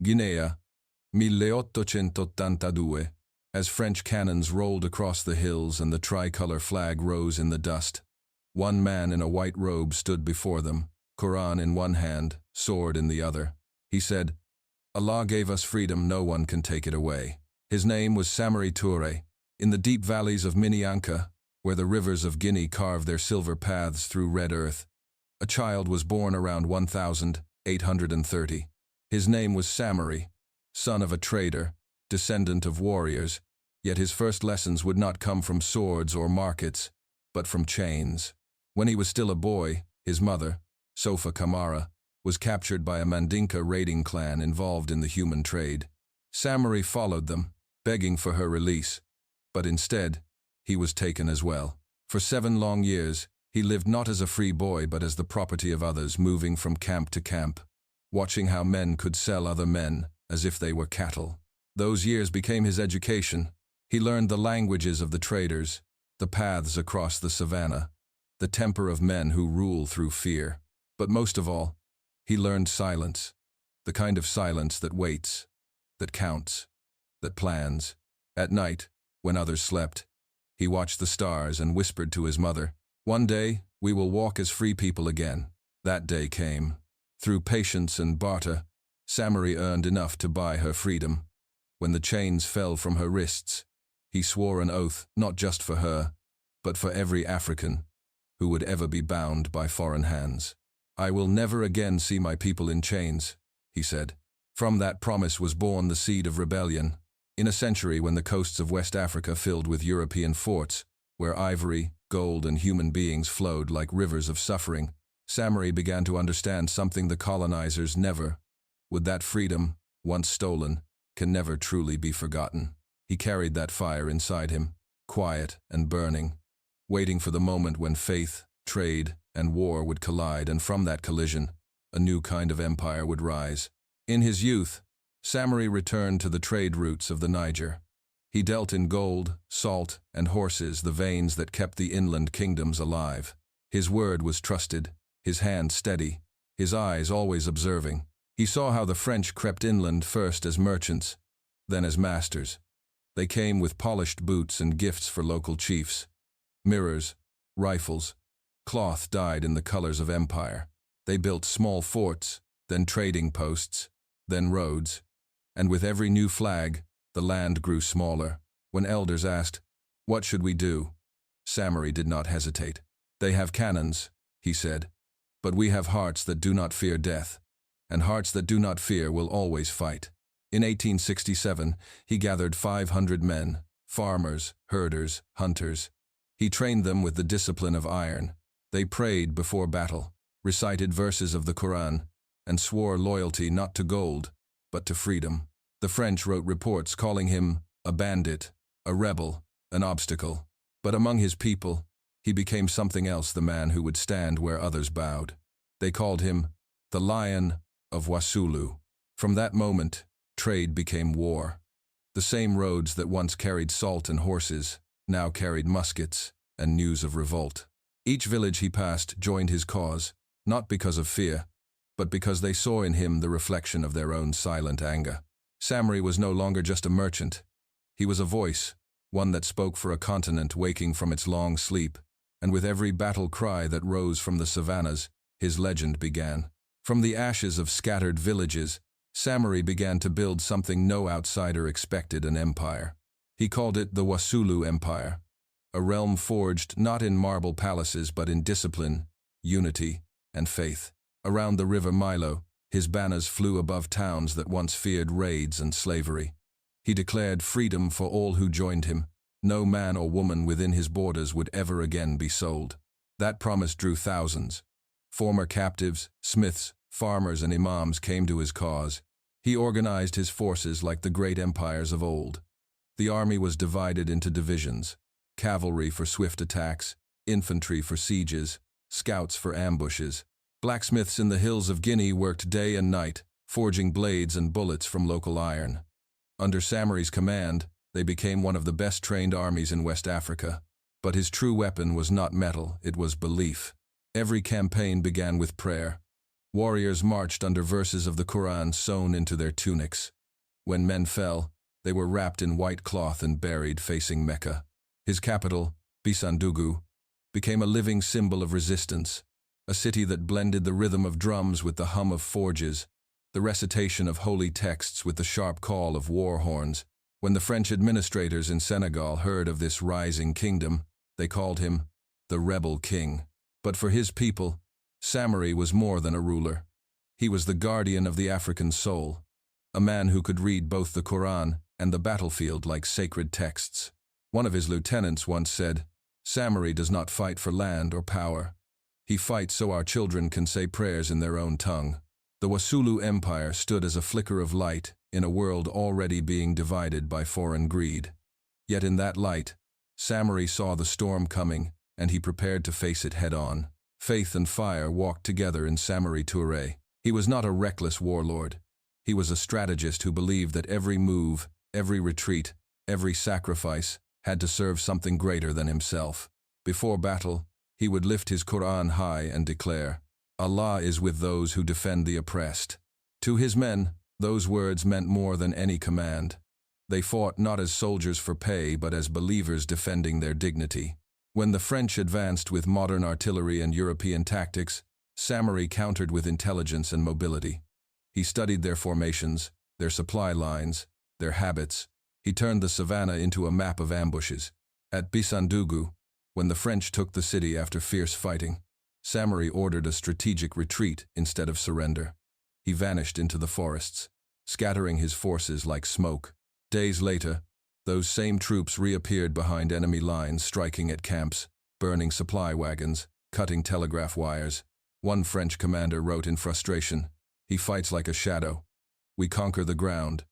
Guinea, 1882, as French cannons rolled across the hills and the tricolor flag rose in the dust. One man in a white robe stood before them, Quran in one hand, sword in the other. He said, "Allah gave us freedom, no one can take it away." His name was Samory Touré. In the deep valleys of Minyanka, where the rivers of Guinea carve their silver paths through red earth, a child was born around 1830. His name was Samory, son of a trader, descendant of warriors, yet his first lessons would not come from swords or markets, but from chains. When he was still a boy, his mother, Sofa Kamara, was captured by a Mandinka raiding clan involved in the human trade. Samory followed them, begging for her release, but instead, he was taken as well. For 7 long years, he lived not as a free boy but as the property of others, moving from camp to camp, watching how men could sell other men as if they were cattle. Those years became his education. He learned the languages of the traders, the paths across the savannah, the temper of men who rule through fear. But most of all, he learned silence, the kind of silence that waits, that counts, that plans. At night, when others slept, he watched the stars and whispered to his mother, "One day, we will walk as free people again." That day came. Through patience and barter, Samory earned enough to buy her freedom. When the chains fell from her wrists, he swore an oath not just for her, but for every African who would ever be bound by foreign hands. "I will never again see my people in chains," he said. From that promise was born the seed of rebellion. In a century when the coasts of West Africa filled with European forts, where ivory, gold, and human beings flowed like rivers of suffering, Samory began to understand something the colonizers never would: that freedom, once stolen, can never truly be forgotten. He carried that fire inside him, quiet and burning, waiting for the moment when faith, trade, and war would collide, and from that collision, a new kind of empire would rise. In his youth, Samory returned to the trade routes of the Niger. He dealt in gold, salt, and horses, the veins that kept the inland kingdoms alive. His word was trusted, his hand steady, his eyes always observing. He saw how the French crept inland first as merchants, then as masters. They came with polished boots and gifts for local chiefs, mirrors, rifles, cloth dyed in the colors of empire. They built small forts, then trading posts, then roads. And with every new flag, the land grew smaller. When elders asked, "What should we do?" Samory did not hesitate. "They have cannons," he said, "but we have hearts that do not fear death, and hearts that do not fear will always fight." In 1867, he gathered 500 men, farmers, herders, hunters. He trained them with the discipline of iron. They prayed before battle, recited verses of the Quran, and swore loyalty not to gold, but to freedom. The French wrote reports calling him a bandit, a rebel, an obstacle. But among his people, he became something else: the man who would stand where others bowed. They called him the Lion of Wasulu. From that moment, trade became war. The same roads that once carried salt and horses now carried muskets and news of revolt. Each village he passed joined his cause, not because of fear, but because they saw in him the reflection of their own silent anger. Samory was no longer just a merchant. He was a voice, one that spoke for a continent waking from its long sleep, and with every battle cry that rose from the savannas, his legend began. From the ashes of scattered villages, Samory began to build something no outsider expected: an empire. He called it the Wasulu Empire, a realm forged not in marble palaces but in discipline, unity, and faith. Around the river Milo, his banners flew above towns that once feared raids and slavery. He declared freedom for all who joined him. No man or woman within his borders would ever again be sold. That promise drew thousands. Former captives, smiths, farmers, and imams came to his cause. He organized his forces like the great empires of old. The army was divided into divisions: cavalry for swift attacks, infantry for sieges, scouts for ambushes. Blacksmiths in the hills of Guinea worked day and night, forging blades and bullets from local iron. Under Samory's command, they became one of the best trained armies in West Africa. But his true weapon was not metal, it was belief. Every campaign began with prayer. Warriors marched under verses of the Quran sewn into their tunics. When men fell, they were wrapped in white cloth and buried facing Mecca. His capital, Bisandugu, became a living symbol of resistance, a city that blended the rhythm of drums with the hum of forges, the recitation of holy texts with the sharp call of war horns. When the French administrators in Senegal heard of this rising kingdom, they called him the rebel king. But for his people, Samory was more than a ruler. He was the guardian of the African soul, a man who could read both the Quran and the battlefield like sacred texts. One of his lieutenants once said, "Samory does not fight for land or power. He fights so our children can say prayers in their own tongue." The Wasulu Empire stood as a flicker of light in a world already being divided by foreign greed. Yet in that light, Samory saw the storm coming, and he prepared to face it head-on. Faith and fire walked together in Samory Touré. He was not a reckless warlord. He was a strategist who believed that every move, every retreat, every sacrifice had to serve something greater than himself. Before battle, he would lift his Quran high and declare, "Allah is with those who defend the oppressed." To his men, those words meant more than any command. They fought not as soldiers for pay, but as believers defending their dignity. When the French advanced with modern artillery and European tactics, Samory countered with intelligence and mobility. He studied their formations, their supply lines, their habits. He turned the savannah into a map of ambushes. At Bisandugu, when the French took the city after fierce fighting, Samory ordered a strategic retreat instead of surrender. He vanished into the forests, scattering his forces like smoke. Days later, those same troops reappeared behind enemy lines, striking at camps, burning supply wagons, cutting telegraph wires. One French commander wrote in frustration, "He fights like a shadow. We conquer the ground,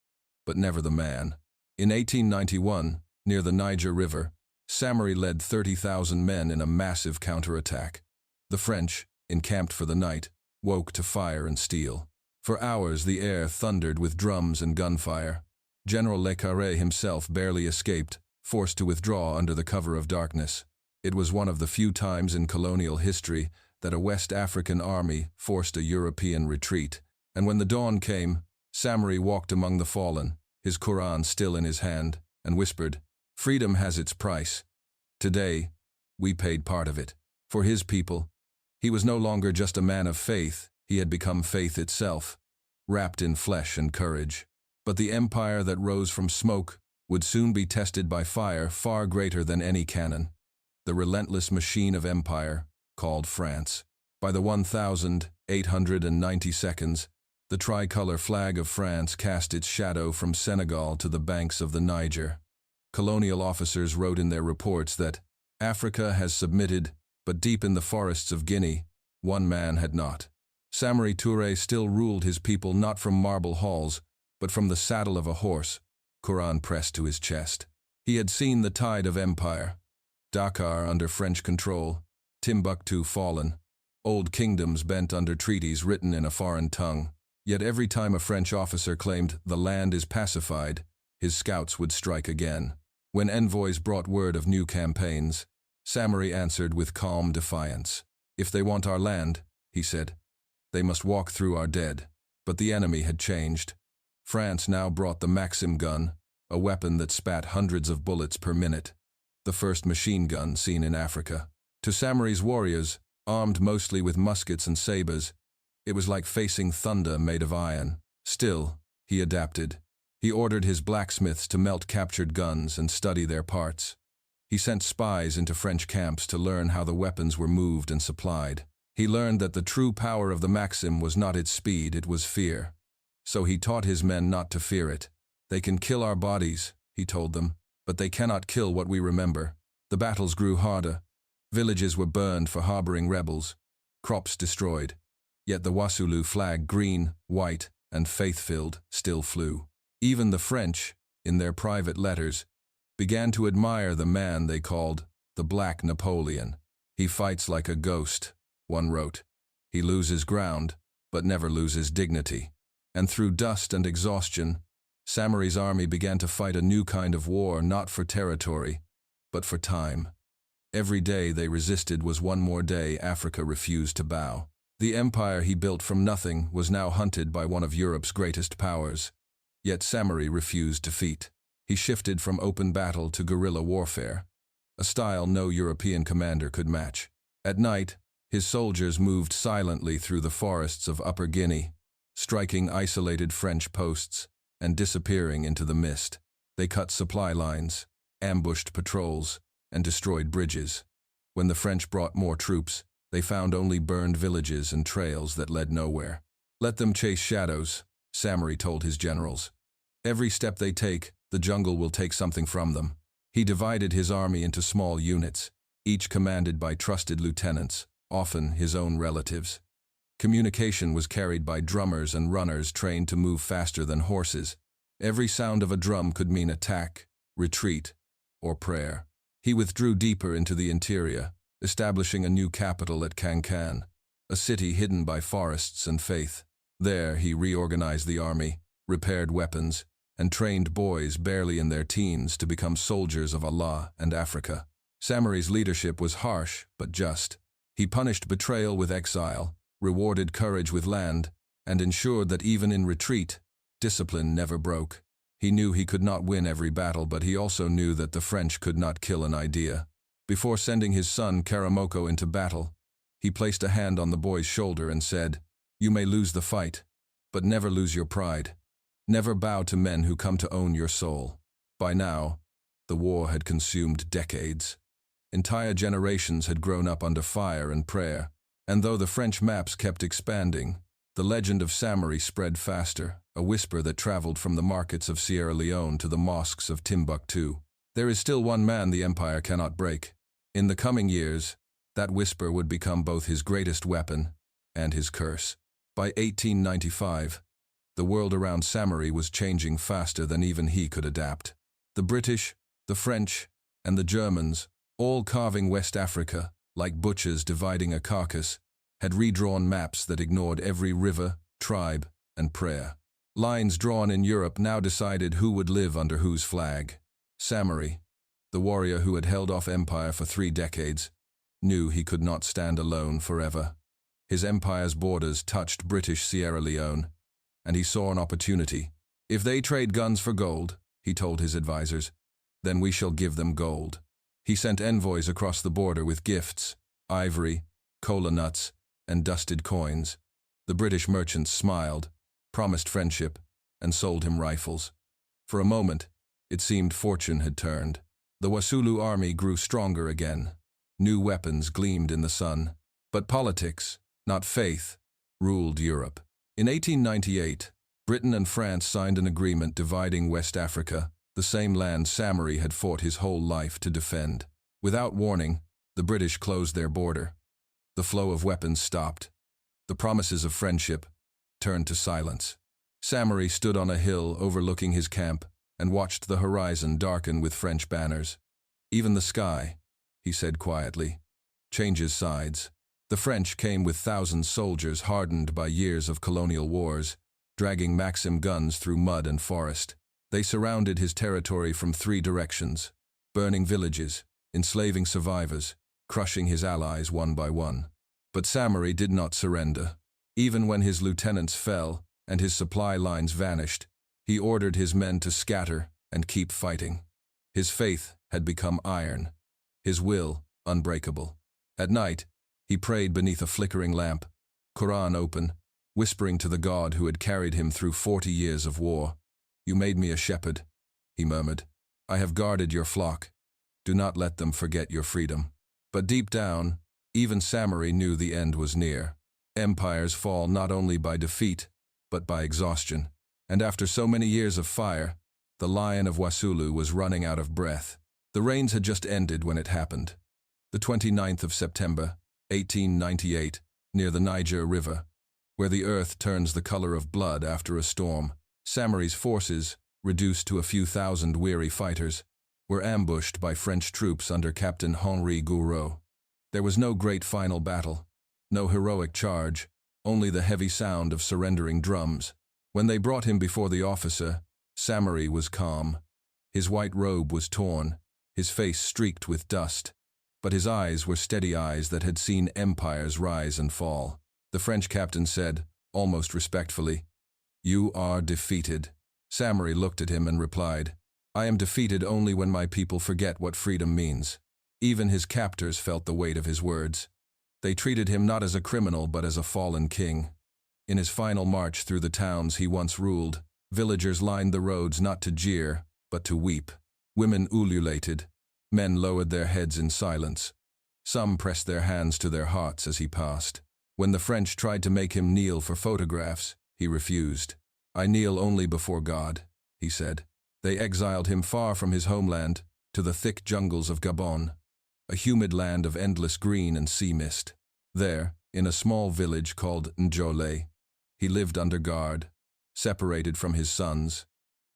but never the man." In 1891, near the Niger River, Samory led 30,000 men in a massive counterattack. The French, encamped for the night, woke to fire and steel. For hours the air thundered with drums and gunfire. General Le Carré himself barely escaped, forced to withdraw under the cover of darkness. It was one of the few times in colonial history that a West African army forced a European retreat. And when the dawn came, Samory walked among the fallen, his Quran still in his hand, and whispered, "Freedom has its price. Today, we paid part of it." For his people, he was no longer just a man of faith, he had become faith itself, wrapped in flesh and courage. But the empire that rose from smoke would soon be tested by fire far greater than any cannon. The relentless machine of empire, called France. By the 1890s, the tricolor flag of France cast its shadow from Senegal to the banks of the Niger. Colonial officers wrote in their reports that Africa has submitted, but deep in the forests of Guinea, one man had not. Samory Touré still ruled his people not from marble halls, but from the saddle of a horse, Quran pressed to his chest. He had seen the tide of empire, Dakar under French control, Timbuktu fallen, old kingdoms bent under treaties written in a foreign tongue. Yet every time a French officer claimed the land is pacified, his scouts would strike again. When envoys brought word of new campaigns, Samory answered with calm defiance. "If they want our land," he said, "they must walk through our dead." But the enemy had changed. France now brought the Maxim gun, a weapon that spat hundreds of bullets per minute, the first machine gun seen in Africa. To Samory's warriors, armed mostly with muskets and sabers, it was like facing thunder made of iron. Still, he adapted. He ordered his blacksmiths to melt captured guns and study their parts. He sent spies into French camps to learn how the weapons were moved and supplied. He learned that the true power of the Maxim was not its speed, it was fear. So he taught his men not to fear it. "They can kill our bodies," he told them, "but they cannot kill what we remember." The battles grew harder. Villages were burned for harboring rebels, crops destroyed. Yet the Wasulu flag, green, white, and faith-filled, still flew. Even the French, in their private letters, began to admire the man they called the Black Napoleon. "He fights like a ghost," one wrote. "He loses ground, but never loses dignity." And through dust and exhaustion, Samory's army began to fight a new kind of war, not for territory, but for time. Every day they resisted was one more day Africa refused to bow. The empire he built from nothing was now hunted by one of Europe's greatest powers. Yet Samory refused defeat. He shifted from open battle to guerrilla warfare, a style no European commander could match. At night, his soldiers moved silently through the forests of Upper Guinea, striking isolated French posts and disappearing into the mist. They cut supply lines, ambushed patrols, and destroyed bridges. When the French brought more troops, they found only burned villages and trails that led nowhere. "Let them chase shadows," Samory told his generals. "Every step they take, the jungle will take something from them." He divided his army into small units, each commanded by trusted lieutenants, often his own relatives. Communication was carried by drummers and runners trained to move faster than horses. Every sound of a drum could mean attack, retreat, or prayer. He withdrew deeper into the interior, establishing a new capital at Cancan, a city hidden by forests and faith. There he reorganized the army, repaired weapons, and trained boys barely in their teens to become soldiers of Allah and Africa. Samory's leadership was harsh but just. He punished betrayal with exile, rewarded courage with land, and ensured that even in retreat, discipline never broke. He knew he could not win every battle, but he also knew that the French could not kill an idea. Before sending his son Karamoko into battle, he placed a hand on the boy's shoulder and said, "You may lose the fight, but never lose your pride. Never bow to men who come to own your soul." By now, the war had consumed decades. Entire generations had grown up under fire and prayer, and though the French maps kept expanding, the legend of Samory spread faster, a whisper that traveled from the markets of Sierra Leone to the mosques of Timbuktu. There is still one man the empire cannot break. In the coming years, that whisper would become both his greatest weapon and his curse. By 1895, the world around Samory was changing faster than even he could adapt. The British, the French, and the Germans, all carving West Africa, like butchers dividing a carcass, had redrawn maps that ignored every river, tribe, and prayer. Lines drawn in Europe now decided who would live under whose flag. Samory, the warrior who had held off empire for 3 decades, knew he could not stand alone forever. His empire's borders touched British Sierra Leone, and he saw an opportunity. "If they trade guns for gold," he told his advisors, "then we shall give them gold." He sent envoys across the border with gifts, ivory, cola nuts, and dusted coins. The British merchants smiled, promised friendship, and sold him rifles. For a moment, it seemed fortune had turned. The Wasulu army grew stronger again. New weapons gleamed in the sun. But politics, not faith, ruled Europe. In 1898, Britain and France signed an agreement dividing West Africa, the same land Samory had fought his whole life to defend. Without warning, the British closed their border. The flow of weapons stopped. The promises of friendship turned to silence. Samory stood on a hill overlooking his camp and watched the horizon darken with French banners. "Even the sky," he said quietly, "changes sides." The French came with 1,000 soldiers hardened by years of colonial wars, dragging Maxim guns through mud and forest. They surrounded his territory from 3 directions, burning villages, enslaving survivors, crushing his allies one by one. But Samory did not surrender. Even when his lieutenants fell and his supply lines vanished, he ordered his men to scatter and keep fighting. His faith had become iron, his will unbreakable. At night, he prayed beneath a flickering lamp, Quran open, whispering to the God who had carried him through 40 years of war. "You made me a shepherd," he murmured. "I have guarded your flock. Do not let them forget your freedom." But deep down, even Samory knew the end was near. Empires fall not only by defeat, but by exhaustion. And after so many years of fire, the Lion of Wasulu was running out of breath. The rains had just ended when it happened. The 29th of September, 1898, near the Niger River, where the earth turns the color of blood after a storm, Samory's forces, reduced to a few thousand weary fighters, were ambushed by French troops under Captain Henri Gouraud. There was no great final battle, no heroic charge, only the heavy sound of surrendering drums. When they brought him before the officer, Samory was calm. His white robe was torn, his face streaked with dust, but his eyes were steady eyes that had seen empires rise and fall. The French captain said, almost respectfully, "You are defeated." Samory looked at him and replied, "I am defeated only when my people forget what freedom means." Even his captors felt the weight of his words. They treated him not as a criminal but as a fallen king. In his final march through the towns he once ruled, villagers lined the roads not to jeer, but to weep. Women ululated. Men lowered their heads in silence. Some pressed their hands to their hearts as he passed. When the French tried to make him kneel for photographs, he refused. "I kneel only before God," he said. They exiled him far from his homeland, to the thick jungles of Gabon, a humid land of endless green and sea mist. There, in a small village called Njole, he lived under guard, separated from his sons,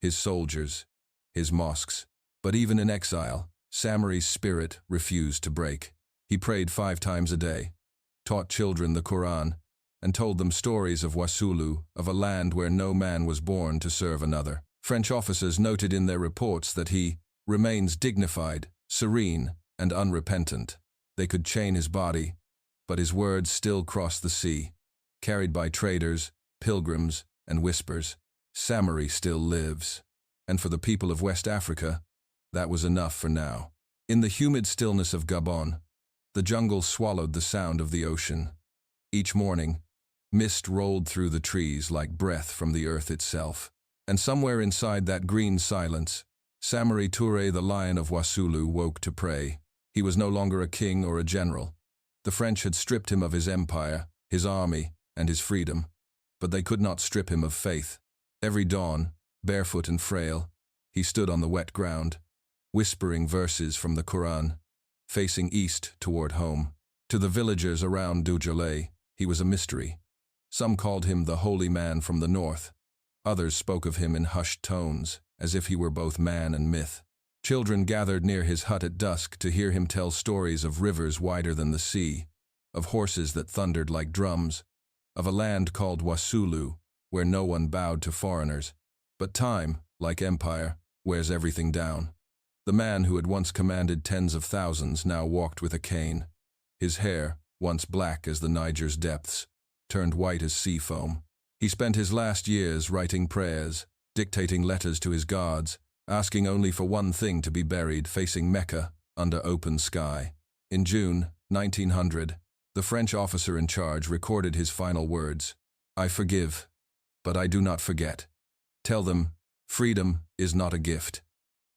his soldiers, his mosques. But even in exile, Samory's spirit refused to break. He prayed 5 times a day, taught children the Quran, and told them stories of Wasulu, of a land where no man was born to serve another. French officers noted in their reports that he remains dignified, serene, and unrepentant. They could chain his body, but his words still crossed the sea, carried by traders, pilgrims, and whispers. Samory still lives. And for the people of West Africa, that was enough for now. In the humid stillness of Gabon, the jungle swallowed the sound of the ocean. Each morning, mist rolled through the trees like breath from the earth itself. And somewhere inside that green silence, Samory Touré, the Lion of Wasulu, woke to pray. He was no longer a king or a general. The French had stripped him of his empire, his army, and his freedom, but they could not strip him of faith. Every dawn, barefoot and frail, he stood on the wet ground, whispering verses from the Quran, facing east toward home. To the villagers around Njole, he was a mystery. Some called him the holy man from the north. Others spoke of him in hushed tones, as if he were both man and myth. Children gathered near his hut at dusk to hear him tell stories of rivers wider than the sea, of horses that thundered like drums, of a land called Wasulu, where no one bowed to foreigners. But time, like empire, wears everything down. The man who had once commanded tens of thousands now walked with a cane. His hair, once black as the Niger's depths, turned white as sea foam. He spent his last years writing prayers, dictating letters to his gods, asking only for one thing: to be buried facing Mecca under open sky. In June 1900, the French officer in charge recorded his final words: "I forgive, but I do not forget. Tell them, freedom is not a gift.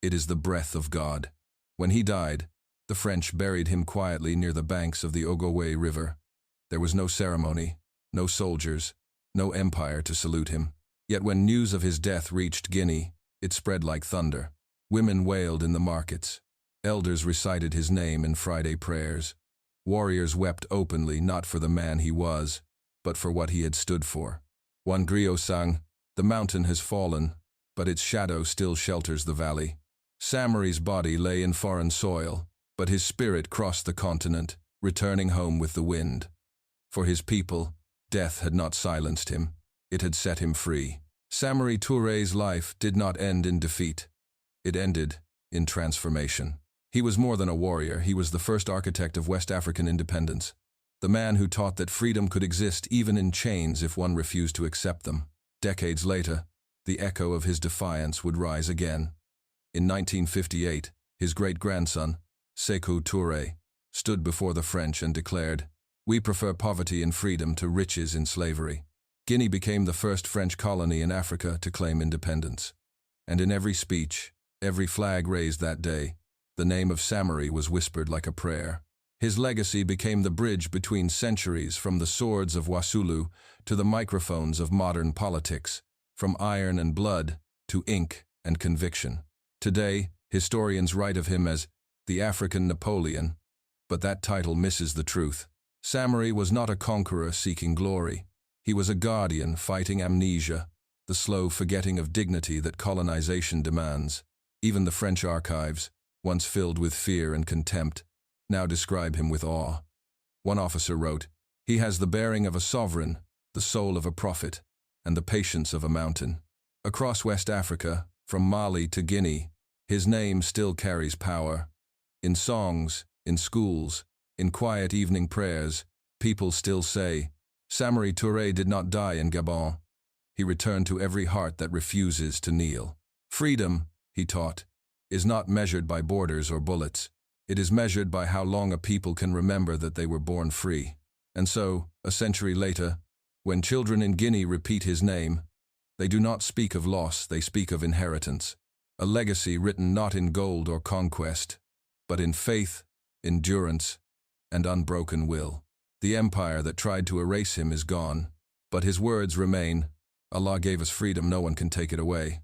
It is the breath of God." When he died, the French buried him quietly near the banks of the Ogowe River. There was no ceremony, no soldiers, no empire to salute him. Yet when news of his death reached Guinea, it spread like thunder. Women wailed in the markets. Elders recited his name in Friday prayers. Warriors wept openly, not for the man he was, but for what he had stood for. One griot sang, "The mountain has fallen, but its shadow still shelters the valley." Samory's body lay in foreign soil, but his spirit crossed the continent, returning home with the wind. For his people, death had not silenced him. It had set him free. Samory Touré's life did not end in defeat. It ended in transformation. He was more than a warrior. He was the first architect of West African independence, the man who taught that freedom could exist even in chains if one refused to accept them. Decades later, the echo of his defiance would rise again. In 1958, his great-grandson, Sékou Touré, stood before the French and declared, "We prefer poverty and freedom to riches in slavery." Guinea became the first French colony in Africa to claim independence. And in every speech, every flag raised that day, the name of Samory was whispered like a prayer. His legacy became the bridge between centuries, from the swords of Wasulu to the microphones of modern politics, from iron and blood to ink and conviction. Today, historians write of him as the African Napoleon, but that title misses the truth. Samory was not a conqueror seeking glory. He was a guardian fighting amnesia, the slow forgetting of dignity that colonization demands. Even the French archives, once filled with fear and contempt, now describe him with awe. One officer wrote, "He has the bearing of a sovereign, the soul of a prophet, and the patience of a mountain." Across West Africa, from Mali to Guinea, his name still carries power. In songs, in schools, in quiet evening prayers, people still say, Samory Touré did not die in Gabon. He returned to every heart that refuses to kneel. Freedom, he taught, is not measured by borders or bullets. It is measured by how long a people can remember that they were born free. And so, a century later, when children in Guinea repeat his name, they do not speak of loss, they speak of inheritance. A legacy written not in gold or conquest, but in faith, endurance, and unbroken will. The empire that tried to erase him is gone, but his words remain. Allah gave us freedom, no one can take it away.